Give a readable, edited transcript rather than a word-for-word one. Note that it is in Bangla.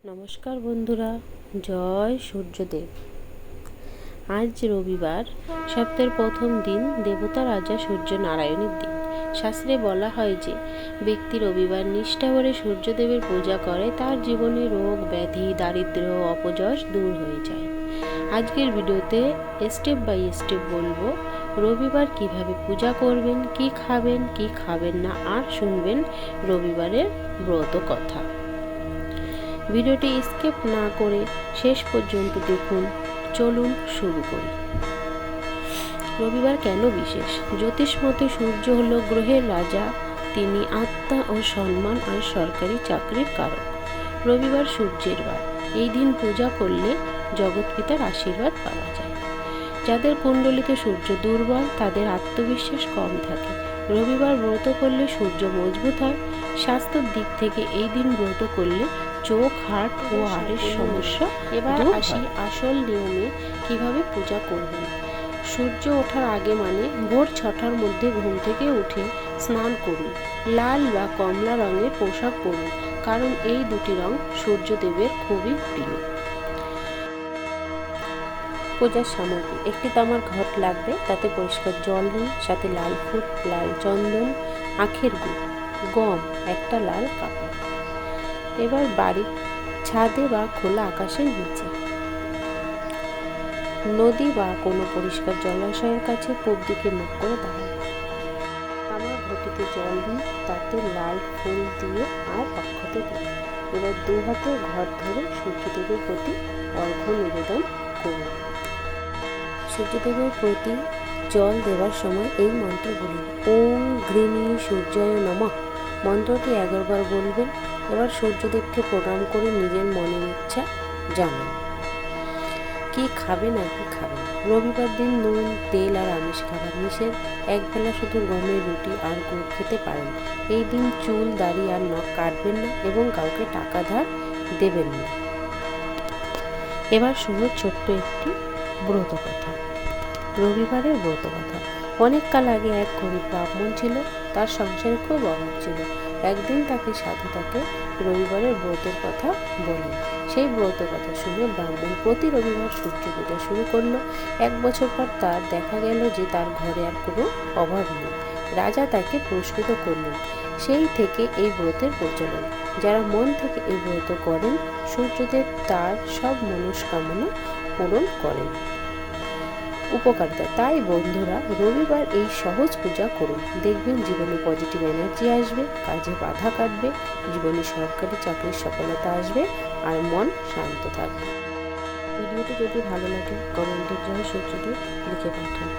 নমস্কার বন্ধুরা, জয় সূর্যদেব। আজ রবিবার, সপ্তাহের প্রথম দিন, দেবতা রাজা সূর্য নারায়ণের দিন। শাস্ত্রে বলা হয় যে ব্যক্তি রবিবার নিষ্ঠা করে সূর্যদেবের পূজা করে তার জীবনে রোগ ব্যাধি দারিদ্র্য অপযশ দূর হয়ে যায়। আজকের ভিডিওতে স্টেপ বাই স্টেপ বলবো রবিবার কিভাবে পূজা করবেন, কি খাবেন কি খাবেন না, আর শুনবেন রবিবারের ব্রত কথা। ভিডিওটি স্কিপ না করে শেষ পর্যন্ত দেখুন। চলুন শুরু করি। রবিবার কেন বিশেষ? জ্যোতিষ মতে সূর্য হলো গ্রহের রাজা। তিনি আত্মা ও সম্মান আর সরকারি চাকরির কারক। রবিবার সূর্যের বার। এই দিন পূজা করলে জগৎপিতার আশীর্বাদ পাওয়া যায়। যাদের কুণ্ডলিতে সূর্য দুর্বল তাদের আত্মবিশ্বাস কম থাকে। রবিবার ব্রত করলে সূর্য মজবুত হয়। স্বাস্থ্যের দিক থেকে এই দিন ব্রত করলে চোখ, হার্ট ও হাড়ের সমস্যা। এবার আসি আসল নিয়মে কিভাবে পূজা করবেন। সূর্য ওঠার আগে মানে ভোর 6টার মধ্যে ঘুম থেকে উঠে স্নান করুন। লাল বা কমলা রঙের পোশাক পরুন, কারণ এই দুটি রং সূর্যদেবের খুবই প্রিয়। পূজার সামগ্রী: একটি তামার ঘট লাগবে, তাতে পরিষ্কার জল নিন, সাথে লাল ফুল, লাল চন্দন, আখের গুড়, গম, একটা লাল কাপড়। এবার বাড়ির ছাদে বা খোলা আকাশের নিচে, নদী বা কোনো পরিষ্কার জলাশয়ের কাছে পূব দিকে মুখ করে দাঁড়ান। তামার ঘটিতে জল দিন, তাতে লাল ফুল দিয়ে আর অক্ষত দিন। এবার দু হাতে ঘট ধরে সূর্যদেবের প্রতি অর্ঘ্য নিবেদন করুন। সূর্যদেবের প্রতি জল দেওয়ার সময় এই মন্ত্র বলুন: ওম ঘৃণী সূর্যায় নমঃ। মন্ত্রটি 11 বার বলবেন। এবার সূর্যদেবকে প্রণাম করে নিজের মনের ইচ্ছা জানান। কি খাবেন আর কি খাবেন। রবিবার দিন নুন, তেল আর আমিষ খাবার নিষেধ। একবেলা শুধু গমের রুটি আর গুড় খেতে পারেন। এই দিন চুল, দাড়ি আর নখ কাটবেন না এবং কাউকে টাকা ধার দেবেন না। এবার শুনুন ছোট্ট একটি ব্রত কথা। রবিবারের ব্রত কথা: অনেক কাল আগে এক গরিব ব্রাহ্মণ ছিল। তার সংসারে খুব অভাব ছিল। একদিন তাকে সাধু তাকে রবিবারের ব্রতের কথা বলেন। সেই ব্রত কথা শুনে ব্রাহ্মণ প্রতি রবিবার সূর্য পূজা শুরু করলো। 1 বছর পর তার দেখা গেল যে তার ঘরে আর কোনো অভাব নেই। রাজা তাকে পুরস্কৃত করলেন। সেই থেকে এই ব্রতের প্রচলন। যারা মন থেকে এই ব্রত করেন, সূর্যদেব তার সব মনস্কামনা পূরণ করেন। উপকারিতা: তাই বন্ধুরা, রবিবার এই সহজ পূজা করুন। দেখবেন জীবনে পজিটিভ এনার্জি আসবে, কাজে বাধা কাটবে, জীবনে সরকারি চাকরির সফলতা আসবে আর মন শান্ত থাকবে। ভিডিওটি যদি ভালো লাগে কমেন্টে জয় সূর্যদেব লিখে পাঠান।